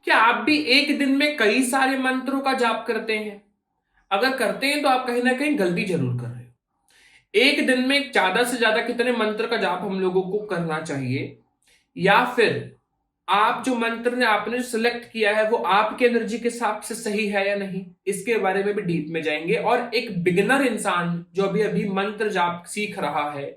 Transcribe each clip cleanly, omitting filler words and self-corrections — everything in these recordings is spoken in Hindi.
क्या आप भी एक दिन में कई सारे मंत्रों का जाप करते हैं? अगर करते हैं तो आप कहीं ना कहीं गलती जरूर कर रहे हो। एक दिन में ज्यादा से ज्यादा कितने मंत्र का जाप हम लोगों को करना चाहिए, या फिर आप जो मंत्र ने आपने सिलेक्ट किया है वो आपके एनर्जी के हिसाब से सही है या नहीं, इसके बारे में भी डीप में जाएंगे। और एक बिगिनर इंसान जो अभी अभी मंत्र जाप सीख रहा है,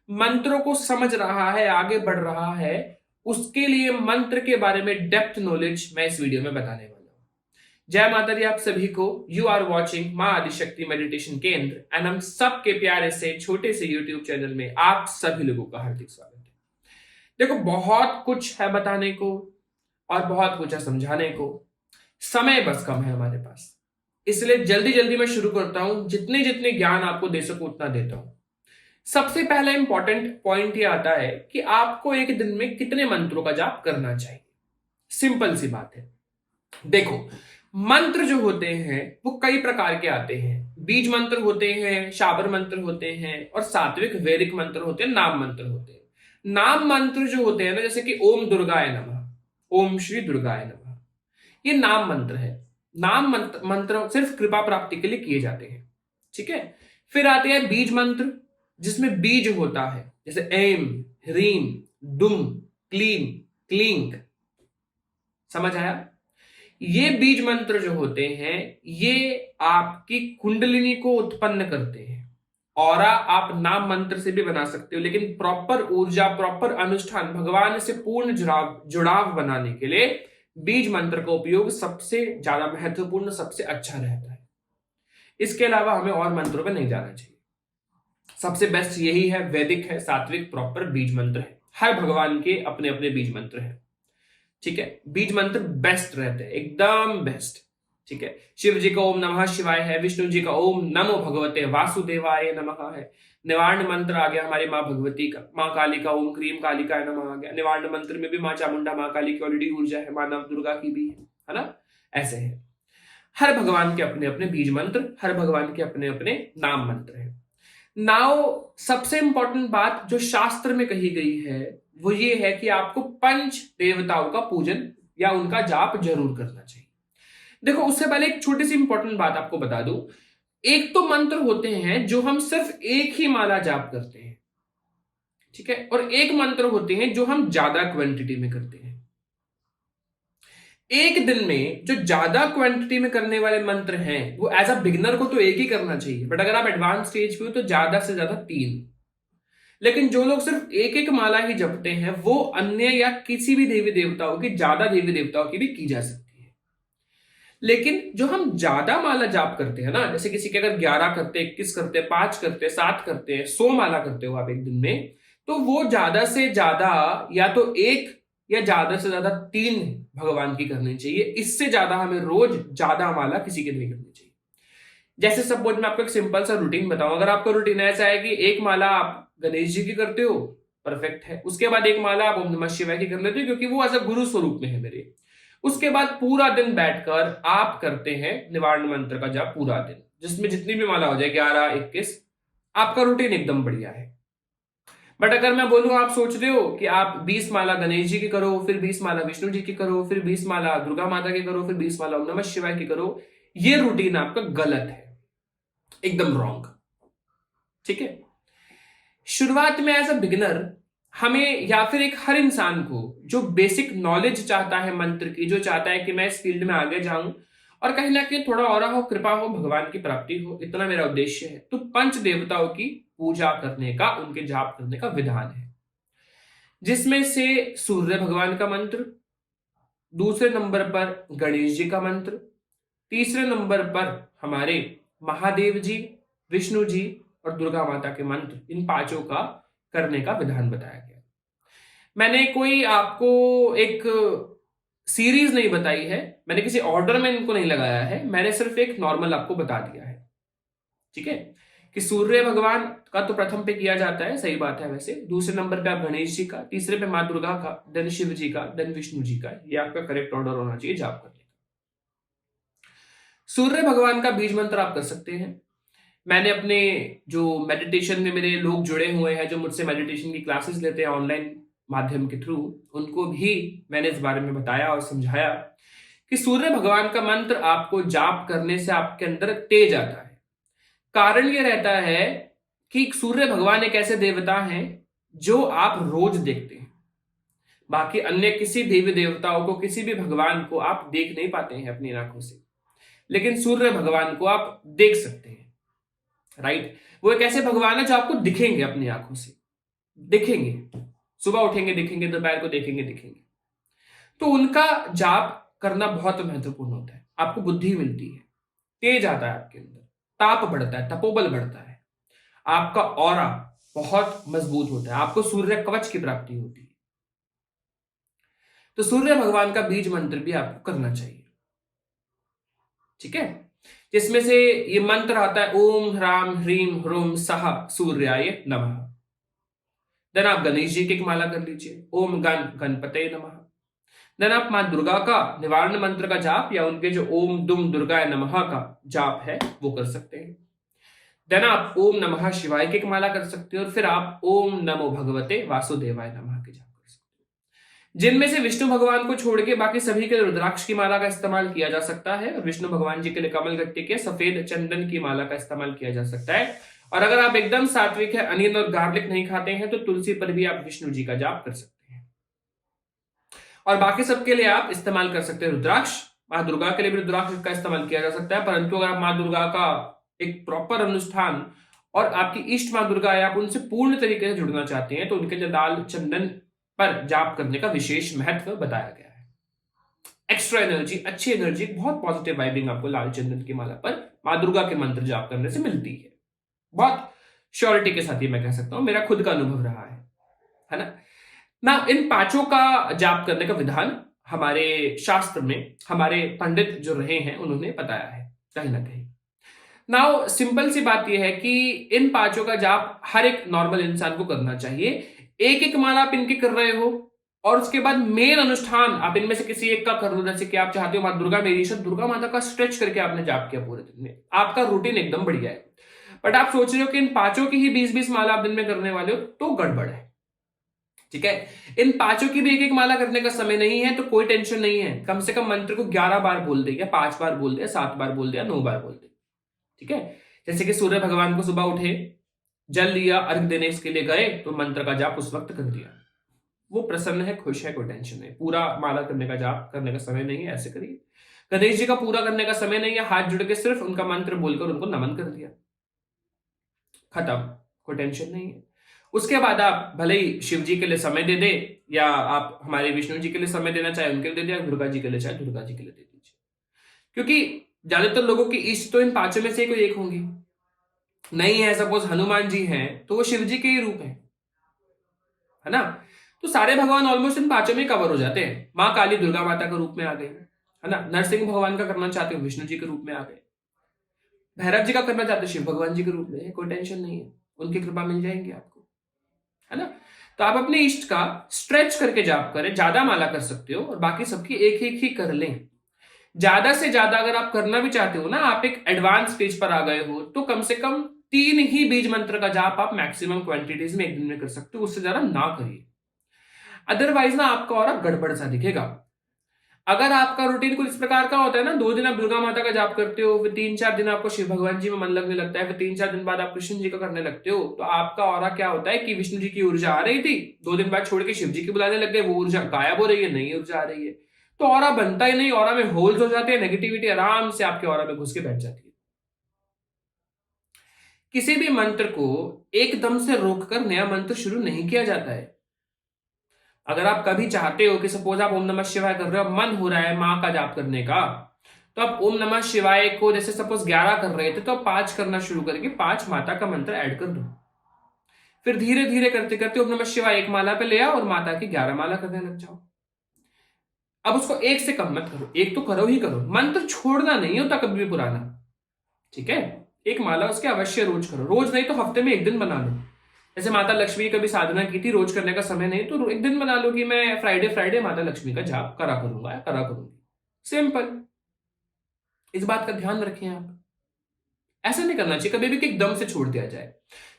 मंत्रों को समझ रहा है, आगे बढ़ रहा है, उसके लिए मंत्र के बारे में डेप्थ नॉलेज मैं इस वीडियो में बताने वाला हूं। जय माता दी आप सभी को। यू आर वॉचिंग मां आदिशक्ति मेडिटेशन केंद्र एंड हम सबके प्यारे से छोटे से यूट्यूब चैनल में आप सभी लोगों का हार्दिक स्वागत है। देखो, बहुत कुछ है बताने को और बहुत कुछ है समझाने को, समय बस कम है हमारे पास, इसलिए जल्दी जल्दी मैं शुरू करता हूं। जितने जितने ज्ञान आपको दे सकूं उतना देता हूं। सबसे पहला इंपॉर्टेंट पॉइंट ये आता है कि आपको एक दिन में कितने मंत्रों का जाप करना चाहिए। सिंपल सी बात है। देखो, मंत्र जो होते हैं वो कई प्रकार के आते हैं। बीज मंत्र होते हैं, शाबर मंत्र होते हैं और सात्विक वैदिक मंत्र होते हैं, नाम मंत्र होते हैं। नाम मंत्र जो होते हैं ना, जैसे कि ओम दुर्गाय नमः, ओम श्री दुर्गाय नमः, ये नाम मंत्र है। नाम मंत्र सिर्फ कृपा प्राप्ति के लिए किए जाते हैं, ठीक है। फिर आते हैं बीज मंत्र, जिसमें बीज होता है, जैसे एम, ह्रीम, दुम, क्लीम, क्लिंक। समझ आया? ये बीज मंत्र जो होते हैं ये आपकी कुंडलिनी को उत्पन्न करते हैं। ऑरा आप नाम मंत्र से भी बना सकते हो, लेकिन प्रॉपर ऊर्जा, प्रॉपर अनुष्ठान, भगवान से पूर्ण जुड़ाव बनाने के लिए बीज मंत्र का उपयोग सबसे ज्यादा महत्वपूर्ण, सबसे अच्छा रहता है। इसके अलावा हमें और मंत्रों पर नहीं जाना चाहिए। सबसे बेस्ट यही है, वैदिक है, सात्विक प्रॉपर बीज मंत्र है। हर भगवान के अपने अपने बीज मंत्र है, ठीक है। बीज मंत्र बेस्ट रहते हैं, एकदम बेस्ट, ठीक है। शिव जी का ओम नमः शिवाय है, विष्णु जी का ओम नमो भगवते वासुदेवाय नमः है। निवारण मंत्र आ गया हमारी माँ भगवती का, माँ काली का ओम क्रीम कालिकाय नमः आ गया। निवारण मंत्र में भी माँ चामुंडा, माँ काली की ऑलरेडी ऊर्जा है, माँ नव दुर्गा की भी है ना। ऐसे है, हर भगवान के अपने अपने बीज मंत्र, हर भगवान के अपने अपने नाम मंत्र है। नाउ सबसे इंपॉर्टेंट बात जो शास्त्र में कही गई है वो ये है कि आपको पंच देवताओं का पूजन या उनका जाप जरूर करना चाहिए। देखो, उससे पहले एक छोटी सी इंपॉर्टेंट बात आपको बता दूं। एक तो मंत्र होते हैं जो हम सिर्फ एक ही माला जाप करते हैं, ठीक है, और एक मंत्र होते हैं जो हम ज्यादा क्वांटिटी में करते हैं। एक दिन में जो ज्यादा क्वांटिटी में करने वाले मंत्र हैं वो एज अ बिगिनर को तो एक ही करना चाहिए, बट अगर आप एडवांस स्टेज पे हो तो ज्यादा से ज्यादा 3। लेकिन जो लोग सिर्फ एक एक माला ही जपते हैं वो अन्य या किसी भी देवी देवताओं की, ज्यादा देवी देवताओं की भी की जा सकती है। लेकिन जो हम ज्यादा माला जाप करते हैं ना, जैसे किसी के अगर 11 करते, 21 करते, 5 करते, 7 करते, 100 माला करते हो आप एक दिन में, तो वो ज्यादा से ज्यादा या तो एक या ज्यादा से ज्यादा 3 भगवान की करनी चाहिए। इससे ज्यादा हमें रोज ज्यादा माला किसी की नहीं करनी चाहिए। जैसे सपोज मैं आपको एक सिंपल सा रूटीन बताऊं। अगर आपका रूटीन ऐसा है कि एक माला आप गणेश जी की करते हो, परफेक्ट है। उसके बाद एक माला आप ओम नमः शिवाय की कर लेते हो, क्योंकि वो एज अ गुरु स्वरूप में है मेरे। उसके बाद पूरा दिन बैठकर आप करते हैं निवारण मंत्र का जाप पूरा दिन, जिसमें जितनी भी माला हो जाए 11, 21, आपका रूटीन एकदम बढ़िया है। बट अगर मैं बोलूं, आप सोच रहे हो कि आप 20 माला गणेश जी की करो, फिर 20 माला विष्णु जी की करो, फिर 20 माला दुर्गा माता की करो, फिर 20 माला ओम नमः शिवाय की करो, ये रूटीन आपका गलत है, एकदम रॉन्ग, ठीक है। शुरुआत में एज अ बिगिनर हमें, या फिर एक हर इंसान को जो बेसिक नॉलेज चाहता है मंत्र की, जो चाहता है कि मैं इस फील्ड में आगे जाऊं और कहीं ना कहीं थोड़ा और हो, कृपा हो, भगवान की प्राप्ति हो, इतना मेरा उद्देश्य है, तो पंच देवताओं की पूजा करने का, उनके जाप करने का विधान है, जिसमें से सूर्य भगवान का मंत्र, दूसरे नंबर पर गणेश जी का मंत्र, तीसरे नंबर पर हमारे महादेव जी, विष्णु जी और दुर्गा माता के मंत्र, इन पांचों का करने का विधान बताया गया। मैंने कोई आपको एक सीरीज नहीं बताई है, मैंने किसी ऑर्डर में इनको नहीं लगाया है, मैंने सिर्फ एक नॉर्मल आपको बता दिया है, ठीक है। कि सूर्य भगवान का तो प्रथम पे किया जाता है, सही बात है वैसे। दूसरे नंबर पे आप गणेश जी का, तीसरे पे माँ दुर्गा का, देन शिव जी का, देन विष्णु जी का। ये आपका करेक्ट ऑर्डर होना चाहिए जाप करने का। सूर्य भगवान का बीज मंत्र आप कर सकते हैं। मैंने अपने जो मेडिटेशन में मेरे लोग जुड़े हुए हैं, जो मुझसे मेडिटेशन की क्लासेस लेते हैं ऑनलाइन माध्यम के थ्रू, उनको भी मैंने इस बारे में बताया और समझाया कि सूर्य भगवान का मंत्र आपको जाप करने से आपके अंदर तेज आता है। कारण यह रहता है कि सूर्य भगवान एक ऐसे देवता हैं जो आप रोज देखते हैं। बाकी अन्य किसी देवी देवताओं को, किसी भी भगवान को आप देख नहीं पाते हैं अपनी आंखों से, लेकिन सूर्य भगवान को आप देख सकते हैं। राइट? वो एक ऐसे भगवान है जो आपको दिखेंगे अपनी आंखों से, दिखेंगे। सुबह उठेंगे दिखेंगे, दोपहर को देखेंगे। तो उनका जाप करना बहुत महत्वपूर्ण होता है। आपको बुद्धि मिलती है, तेज आता है आपके अंदर, ताप बढ़ता है, तपोबल बढ़ता है, आपका ऑरा बहुत मजबूत होता है, आपको सूर्य कवच की प्राप्ति होती है। तो सूर्य भगवान का बीज मंत्र भी आपको करना चाहिए। ठीक है? जिसमें से ये मंत्र आता है ओम ह्राम ह्रीम ह्रूम सह सूर्याय नमः। देन आप गणेश जी की एक माला कर लीजिए, ओम गण गणपते नमः। देन आप मां दुर्गा का निवारण मंत्र का जाप या उनके जो ओम दुम दुर्गाय नमः का जाप है वो कर सकते हैं। देन आप ओम नमः शिवाय की एक माला कर सकते हो, और फिर आप ओम नमो भगवते वासुदेवाय नमः के जाप कर सकते हो। जिनमें से विष्णु भगवान को छोड़ के बाकी सभी के लिए रुद्राक्ष की माला का इस्तेमाल किया जा सकता है, और विष्णु भगवान जी के लिए कमल गट्टे के सफेद चंदन की माला का इस्तेमाल किया जा सकता है। और अगर आप एकदम सात्विक है, अनियन और गार्लिक नहीं खाते हैं, तो तुलसी पर भी आप विष्णु जी का जाप कर सकते हैं। और बाकी सबके लिए आप इस्तेमाल कर सकते हैं रुद्राक्ष। मां दुर्गा के लिए भी रुद्राक्ष का इस्तेमाल किया जा सकता है, परंतु अगर आप मां दुर्गा का एक प्रॉपर अनुष्ठान और आपकी इष्ट मां दुर्गा है, आप उनसे पूर्ण तरीके से जुड़ना चाहते हैं, तो उनके लिए लाल चंदन पर जाप करने का विशेष महत्व बताया गया है। एक्स्ट्रा एनर्जी, अच्छी एनर्जी, बहुत पॉजिटिव वाइबिंग आपको लाल चंदन की माला पर मां दुर्गा के मंत्र जाप करने से मिलती है। बहुत श्योरिटी के साथ ही मैं कह सकता हूं, मेरा खुद का अनुभव रहा है ना। ना इन पांचों का जाप करने का विधान हमारे शास्त्र में हमारे पंडित जो रहे हैं उन्होंने बताया है कहीं ना कहीं। नाउ सिंपल सी बात यह है कि इन पांचों का जाप हर एक नॉर्मल इंसान को करना चाहिए। एक एक माला आप इनके कर रहे हो, और उसके बाद मेन अनुष्ठान आप इनमें से किसी एक का कर लो। जैसे कि आप चाहते हो मां दुर्गा मेरी ईश्वर दुर्गा माता का स्ट्रेच करके आपने जाप किया पूरे दिन में, आपका रूटीन एकदम बढ़िया है। बट आप सोच रहे हो कि इन पांचों की ही 20-20 माला आप दिन में करने वाले हो, तो गड़बड़ है। ठीक है? इन पांचों की भी एक एक माला करने का समय नहीं है, तो कोई टेंशन नहीं है। कम से कम मंत्र को 11 बार बोल दे, या 5 बार बोल दे, 7 बार बोल दे, या 9 बार बोल दे। ठीक है? जैसे कि सूर्य भगवान को सुबह उठे, जल लिया, अर्घ देने के लिए गए, तो मंत्र का जाप उस वक्त कर दिया, वो प्रसन्न है, खुश है, कोई टेंशन नहीं। पूरा माला करने का जाप करने का समय नहीं है, ऐसे करिए। गणेश जी का पूरा करने का समय नहीं है, हाथ जुड़ के सिर्फ उनका मंत्र बोलकर उनको नमन कर दिया, खत्म, कोई टेंशन नहीं है। उसके बाद आप भले ही शिव जी के लिए समय दे दे, या आप हमारे विष्णु जी के लिए समय देना चाहे उनके लिए दे दिया, दुर्गा जी के लिए चाहे दुर्गा जी के लिए दे दीजिए। क्योंकि ज्यादातर लोगों की इष्ट तो इन पांचों में से कोई एक होंगी। नहीं है, सपोज हनुमान जी हैं, तो वो शिव जी के ही रूप है ना। तो सारे भगवान ऑलमोस्ट इन पांचों में कवर हो जाते हैं। मां काली दुर्गा माता के रूप में आ गए, है ना। नरसिंह भगवान का करना चाहते हो, विष्णु जी के रूप में आ गए। भैरव जी का करना चाहते हो, शिव भगवान जी के रूप में, कोई टेंशन नहीं है, उनकी कृपा मिल जाएंगी आपको, है ना। तो आप अपने इष्ट का स्ट्रेच करके जाप करें, ज्यादा माला कर सकते हो, और बाकी सबकी एक एक ही कर लें। ज्यादा से ज्यादा अगर आप करना भी चाहते हो ना, आप एक एडवांस स्टेज पर आ गए हो, तो कम से कम 3 ही बीज मंत्र का जाप आप मैक्सिमम क्वांटिटीज में एक दिन में कर सकते हो, उससे ज्यादा ना करिए। अदरवाइज ना आपका और गड़बड़ सा दिखेगा। अगर आपका रूटीन कुछ इस प्रकार का होता है ना, 2 दिन आप दुर्गा माता का जाप करते हो, फिर 3-4 दिन आपको शिव भगवान जी में मन लगने लगता है, फिर 3-4 दिन बाद आप कृष्ण जी का करने लगते हो, तो आपका ऑरा क्या होता है कि विष्णु जी की ऊर्जा आ रही थी, 2 दिन बाद छोड़ के शिव जी की बुलाने लग गए, वो ऊर्जा गायब हो रही है, नई ऊर्जा आ रही है, तो ऑरा बनता ही नहीं, ऑरा में होल्स हो जाते हैं, नेगेटिविटी आराम से आपके ऑरा में घुस के बैठ जाती है। किसी भी मंत्र को एकदम से रोककर नया मंत्र शुरू नहीं किया जाता है। अगर आप कभी चाहते हो कि सपोज आप ओम नमः शिवाय कर रहे हो, मन हो रहा है मां का जाप करने का, तो आप ओम नमः शिवाय को जैसे सपोज 11 कर रहे थे, तो आप 5 करना शुरू करके 5 माता का मंत्र ऐड कर दो। फिर धीरे धीरे करते करते ओम नमः शिवाय एक माला पे ले आओ और माता की 11 माला करने लग जाओ। अब उसको एक से कम मत करो, एक तो करो ही करो, मंत्र छोड़ना नहीं होता कभी भी पुराना। ठीक है? एक माला उसके अवश्य रोज करो, रोज नहीं तो हफ्ते में एक दिन बना लो। जैसे माता लक्ष्मी कभी साधना की थी, रोज करने का समय नहीं, तो एक दिन बना लो कि मैं फ्राइडे माता लक्ष्मी का जाप करा करूंगा या करा करूंगी। सिंपल। इस बात का ध्यान रखें आप। ऐसा नहीं करना चाहिए कभी भी कि एकदम से छोड़ दिया जाए।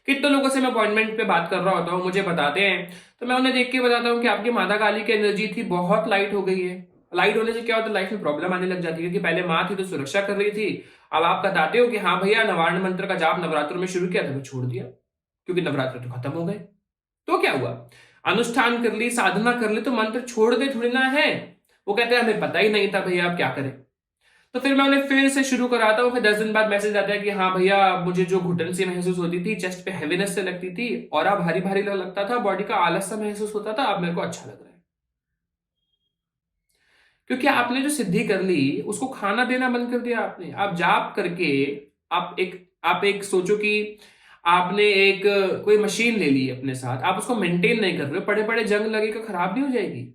कितने लोगों से मैं अपॉइंटमेंट पे बात कर रहा होता हूँ, मुझे बताते हैं, तो मैं उन्हें देख के बताता हूँ कि आपकी माता काली की एनर्जी थी बहुत लाइट हो गई है, लाइट होने से क्या होता है, लाइफ में प्रॉब्लम आने लग जाती है, क्योंकि पहले माँ थी तो सुरक्षा कर रही थी, अब आप बताते हो कि हाँ भैया नवार्ण मंत्र का जाप नवरात्रों में शुरू किया था, मैं छोड़ दिया क्योंकि नवरात्र तो खत्म हो गए। तो क्या हुआ, अनुष्ठान कर ली, साधना कर ली, तो मंत्र छोड़ दे थोड़ी ना है। वो कहते हैं हमें पता ही नहीं था भैया, आप क्या करें। तो फिर मैं उन्हें फिर से शुरू कराता हूँ, फिर 10 दिन बाद मैसेज आता है कि हाँ भैया मुझे जो घुटन सी महसूस होती थी, चेस्ट पे हैवीनेस से लगती थी, और भारी भारी लगता था, बॉडी का आलस सा महसूस होता था, अब मेरे को अच्छा लग रहा है। क्योंकि आपने जो सिद्धि कर ली उसको खाना देना बंद कर दिया आपने। आप जाप करके आप एक सोचो कि आपने एक कोई मशीन ले ली अपने साथ, आप उसको मेंटेन नहीं कर रहे हो, पड़े पड़े जंग लगेगा, खराब नहीं हो जाएगी।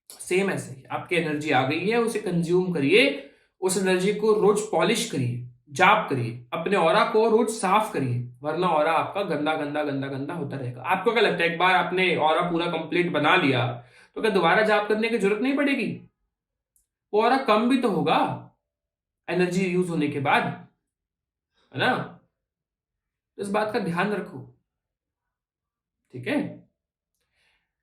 सेम ऐसे ही आपकी एनर्जी आ गई है, उसे कंज्यूम करिए, उस एनर्जी को रोज पॉलिश करिए, जाप करिए, अपने ऑरा को रोज साफ करिए, वरना ऑरा आपका गंदा गंदा गंदा गंदा होता रहेगा। आपको क्या लगता है, एक बार आपने ऑरा पूरा कंप्लीट बना लिया तो क्या दोबारा जाप करने की जरूरत नहीं पड़ेगी? वो ऑरा कम भी तो होगा एनर्जी यूज होने के बाद, है ना? तो इस बात का ध्यान रखो, ठीक है?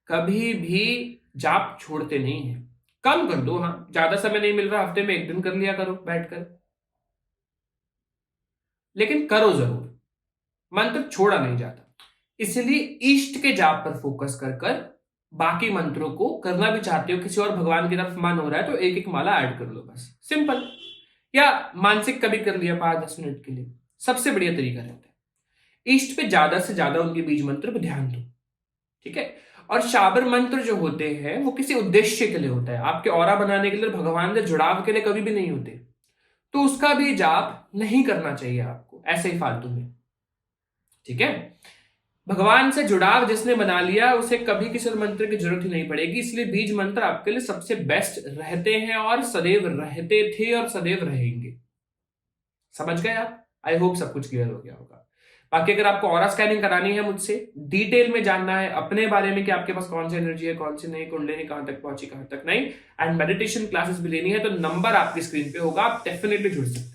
कभी भी जाप छोड़ते नहीं है। कम कर दो, हाँ ज्यादा समय नहीं मिल रहा, हफ्ते में 1 दिन कर लिया करो बैठकर, लेकिन करो जरूर, मंत्र छोड़ा नहीं जाता। इसलिए इष्ट के जाप पर फोकस कर कर बाकी मंत्रों को करना भी चाहते हो, किसी और भगवान की तरफ मन हो रहा है तो एक एक माला ऐड कर लो, बस सिंपल। या मानसिक कभी कर लिया 5-10 मिनट के लिए, सबसे बढ़िया तरीका रहता है। इष्ट पे ज्यादा से ज्यादा उनके बीज मंत्र पे ध्यान दो, ठीक है? और शाबर मंत्र जो होते हैं वो किसी उद्देश्य के लिए होता है, आपके ऑरा बनाने के लिए, भगवान से जुड़ाव के लिए कभी भी नहीं होते। तो उसका भी जाप नहीं करना चाहिए आपको ऐसे ही फालतू में, ठीक है? भगवान से जुड़ाव जिसने बना लिया उसे कभी किसी मंत्र की जरूरत ही नहीं पड़ेगी। इसलिए बीज मंत्र आपके लिए सबसे बेस्ट रहते हैं, और सदैव रहते थे और सदैव रहेंगे। समझ गए आप? आई होप सब कुछ क्लियर हो गया होगा। बाकी अगर आपको ऑरा स्कैनिंग करानी है मुझसे, डिटेल में जानना है अपने बारे में कि आपके पास कौन सी एनर्जी है, कौन सी नहीं, कुंडलिनी कहां तक पहुंची, कहां तक नहीं, एंड मेडिटेशन क्लासेस भी लेनी है, तो नंबर आपकी स्क्रीन पे होगा, आप डेफिनेटली जुड़ सकते हैं।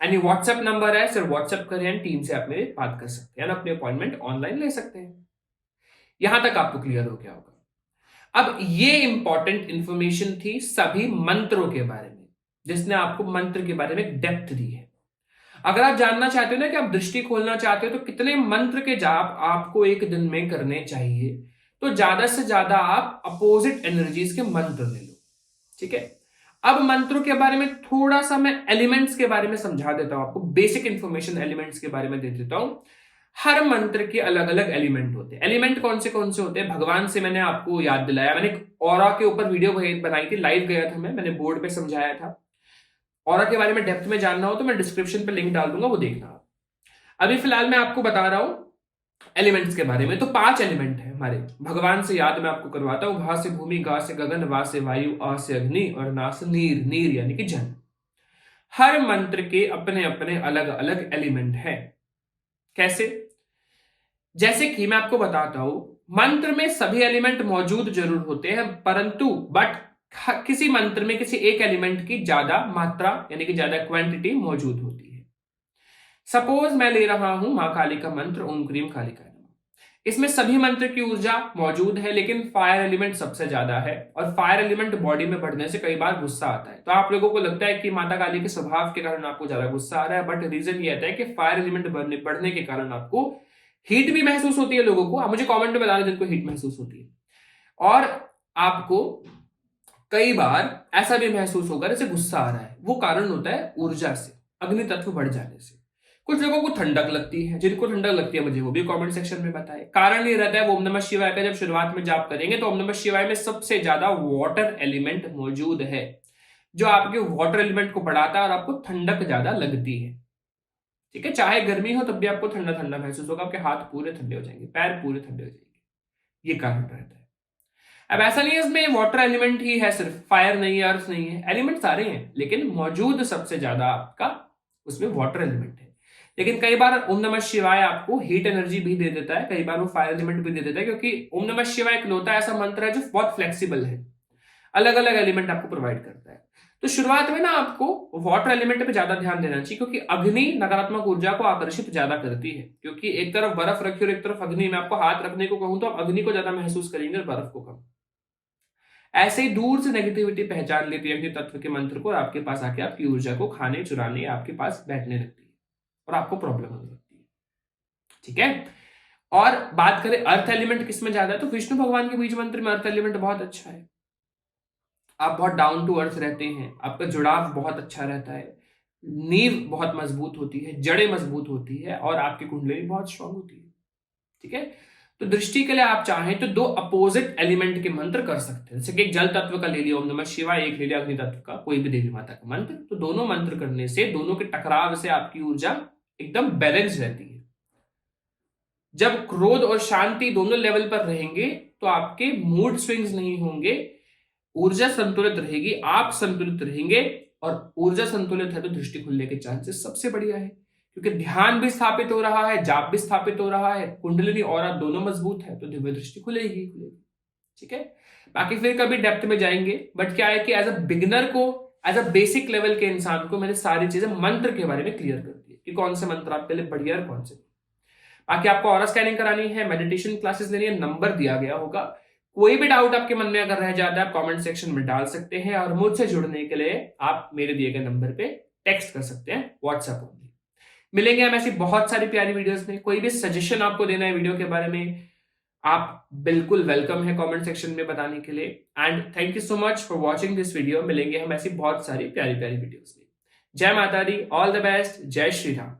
एंड ये व्हाट्सएप नंबर है, सिर्फ व्हाट्सएप करें एंड टीम से आप मेरे बात कर सकते हैं, अपनी अपॉइंटमेंट ऑनलाइन ले सकते हैं। यहां तक आपको क्लियर हो गया होगा। अब ये इंपॉर्टेंट इंफॉर्मेशन थी सभी मंत्रों के बारे में, जिसने आपको मंत्र के बारे में डेप्थ दी है। अगर आप जानना चाहते हो ना कि आप दृष्टि खोलना चाहते हो तो कितने मंत्र के जाप आपको एक दिन में करने चाहिए, तो ज्यादा से ज्यादा आप अपोजिट एनर्जीज के मंत्र ले लो, ठीक है? अब मंत्रों के बारे में थोड़ा सा मैं एलिमेंट्स के बारे में समझा देता हूं आपको, बेसिक इंफॉर्मेशन एलिमेंट्स के बारे में दे देता हूं। हर मंत्र के अलग अलग एलिमेंट होते हैं। एलिमेंट कौन से होते हैं, भगवान से मैंने आपको याद दिलाया, मैंने एक ऑरा के ऊपर वीडियो बनाई थी, लाइव गया था मैंने बोर्ड पे समझाया था। ऑरा के बारे में डेप्थ में जानना हो तो मैं डिस्क्रिप्शन पे लिंक डाल दूंगा, वो देखना। अभी फिलहाल मैं आपको बता रहा हूं एलिमेंट्स के बारे में। तो 5 एलिमेंट है हमारे, भगवान से याद मैं आपको करवाता हूं। घा से भूमि, गा से गगन, वा से वायु, आ से अग्नि और ना से नीर, नीर यानी कि जल। हर मंत्र के अपने अपने अलग अलग एलिमेंट है। कैसे? जैसे कि मैं आपको बताता हूं, मंत्र में सभी एलिमेंट मौजूद जरूर होते हैं, परंतु किसी मंत्र में किसी एक एलिमेंट की ज्यादा मात्रा यानी कि ज्यादा क्वांटिटी मौजूद होती है। सपोज मैं ले रहा हूं मां काली का मंत्र, ओम क्रीम कालिकाय नमः। इसमें सभी मंत्र की ऊर्जा मौजूद है, लेकिन फायर एलिमेंट सबसे ज्यादा है, और फायर एलिमेंट बॉडी में बढ़ने से कई बार गुस्सा आता है। तो आप लोगों को लगता है कि माता काली के स्वभाव के कारण आपको ज्यादा गुस्सा आ रहा है, बट रीजन ये आता है कि फायर एलिमेंट बढ़ने के कारण आपको हीट भी महसूस होती है। लोगों को आप मुझे कमेंट में बताना जिनको हीट महसूस होती है, और आपको कई बार ऐसा भी महसूस होगा जैसे गुस्सा आ रहा है। वो कारण होता है ऊर्जा से, अग्नि तत्व बढ़ जाने से। कुछ लोगों को ठंडक लगती है, जिनको ठंडक लगती है मुझे वो भी कमेंट सेक्शन में बताएं। कारण ये रहता है वो ओम नमः शिवाय का जब शुरुआत में जाप करेंगे तो ओम नमः शिवाय में सबसे ज्यादा वाटर एलिमेंट मौजूद है, जो आपके वाटर एलिमेंट को बढ़ाता है और आपको ठंडक ज्यादा लगती है, ठीक है? चाहे गर्मी हो तब भी आपको ठंडा ठंडा महसूस होगा, आपके हाथ पूरे ठंडे हो जाएंगे, पैर पूरे ठंडे हो जाएंगे। ये कारण रहता है। अब ऐसा नहीं है इसमें वाटर एलिमेंट ही है सिर्फ, फायर नहीं है, अर्थ नहीं है, एलिमेंट सारे हैं, लेकिन मौजूद सबसे ज्यादा आपका उसमें वाटर एलिमेंट है। लेकिन कई बार ओम नमः शिवाय आपको हीट एनर्जी भी दे देता है, कई बार वो फायर एलिमेंट भी दे देता है, क्योंकि ओम नमः शिवाय इकलौता ऐसा मंत्र है जो बहुत फ्लेक्सिबल है, अलग अलग एलिमेंट आपको प्रोवाइड करता है। तो शुरुआत में ना आपको वाटर एलिमेंट पे ज्यादा ध्यान देना चाहिए, क्योंकि अग्नि नकारात्मक ऊर्जा को आकर्षित ज्यादा करती है। क्योंकि एक तरफ बर्फ रखी और एक तरफ अग्नि, मैं आपको हाथ रखने को कहूं तो आप अग्नि को ज्यादा महसूस करेंगे और बर्फ को कम। ऐसे ही दूर से नेगेटिविटी पहचान लेती है अग्नि तत्व के मंत्र को और आपके पास आके आपकी ऊर्जा को खाने चुराने आपके पास बैठने लगती है और आपको प्रॉब्लम होने लगती है। ठीक है, और बात करें अर्थ एलिमेंट किसमें ज्यादा है, तो विष्णु भगवान के बीज मंत्र में अर्थ एलिमेंट बहुत अच्छा है। आप बहुत डाउन टू अर्थ रहते हैं, आपका जुड़ाव बहुत अच्छा रहता है, नींव बहुत मजबूत होती है, जड़ें मजबूत होती है और आपकी कुंडली बहुत स्ट्रांग होती है। ठीक है, तो दृष्टि के लिए आप चाहें तो 2 अपोजिट एलिमेंट के मंत्र कर सकते हैं। जैसे कि एक जल तत्व का ले लिया ओम नमः शिवाय, एक ले लिया अग्नि तत्व का, कोई भी देवी माता का मंत्र, तो दोनों मंत्र करने से, दोनों के टकराव से आपकी ऊर्जा एकदम बैलेंस रहती है। जब क्रोध और शांति दोनों लेवल पर रहेंगे तो आपके मूड स्विंग्स नहीं होंगे, ऊर्जा संतुलित रहेगी, आप संतुलित रहेंगे, और ऊर्जा संतुलित है तो दृष्टि खुलने के चांसेस सबसे बढ़िया है, क्योंकि ध्यान भी स्थापित हो रहा है, जाप भी स्थापित हो रहा है, कुंडलिनी और दोनों मजबूत है, तो दिव्य दृष्टि खुलेगी। ठीक है, बाकी फिर कभी डेप्थ में जाएंगे, बट क्या है कि एज अ बिगिनर को, एज अ बेसिक लेवल के इंसान को मैंने सारी चीजें मंत्र के बारे में क्लियर कर दी कि कौन से मंत्र आपके लिए बढ़िया और कौन से। बाकी आपको ऑरा स्कैनिंग करानी है, मेडिटेशन क्लासेस लेनी है, नंबर दिया गया होगा। कोई भी डाउट आपके मन में अगर रह जाता है आप कमेंट सेक्शन में डाल सकते हैं, और मुझसे जुड़ने के लिए आप मेरे दिए गए नंबर पे टेक्स्ट कर सकते हैं, व्हाट्सएप ओनली। मिलेंगे हम ऐसी बहुत सारी प्यारी वीडियोस में। कोई भी सजेशन आपको देना है वीडियो के बारे में, आप बिल्कुल वेलकम है कमेंट सेक्शन में बताने के लिए। And thank you so much for watching this video. मिलेंगे हम ऐसी बहुत सारी प्यारी प्यारी वीडियोस में। जय माता दी, ऑल द बेस्ट, जय श्री राम।